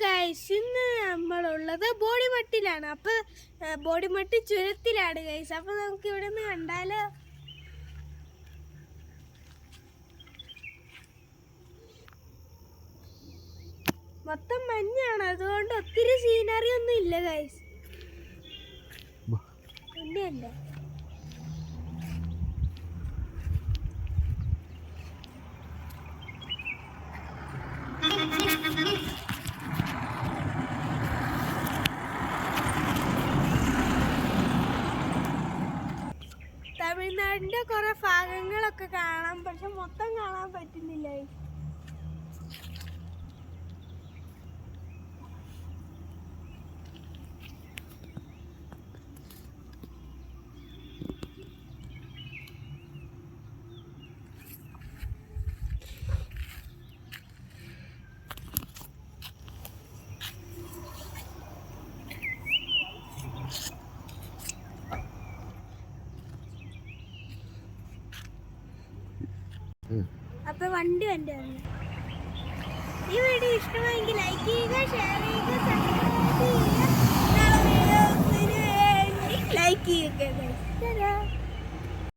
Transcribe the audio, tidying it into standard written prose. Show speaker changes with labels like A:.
A: Guys, ഇന്ന് നമ്മളുള്ളത് ബോഡിമട്ടിലാണ്. അപ്പൊ ബോഡിമട്ടി ചുരത്തിലാണ് ഗൈസ്. അപ്പൊ നമുക്ക് ഇവിടെ നിന്ന് കണ്ടാലോ? മൊത്തം മഞ്ഞാണ്, അതുകൊണ്ട് ഒത്തിരി സീനറി ഒന്നും ഇല്ല ഗൈസ്. ഇല്ല തമിഴ്നാടിന്റെ കുറെ ഭാഗങ്ങളൊക്കെ കാണാം, പക്ഷെ മൊത്തം കാണാൻ പറ്റുന്നില്ല. അപ്പൊ വണ്ടി വണ്ടി ഈ വീഡിയോ ഇഷ്ടമായെങ്കിൽ ലൈക്ക് ചെയ്യുക, ഷെയർ ചെയ്യുക, സബ്സ്ക്രൈബ്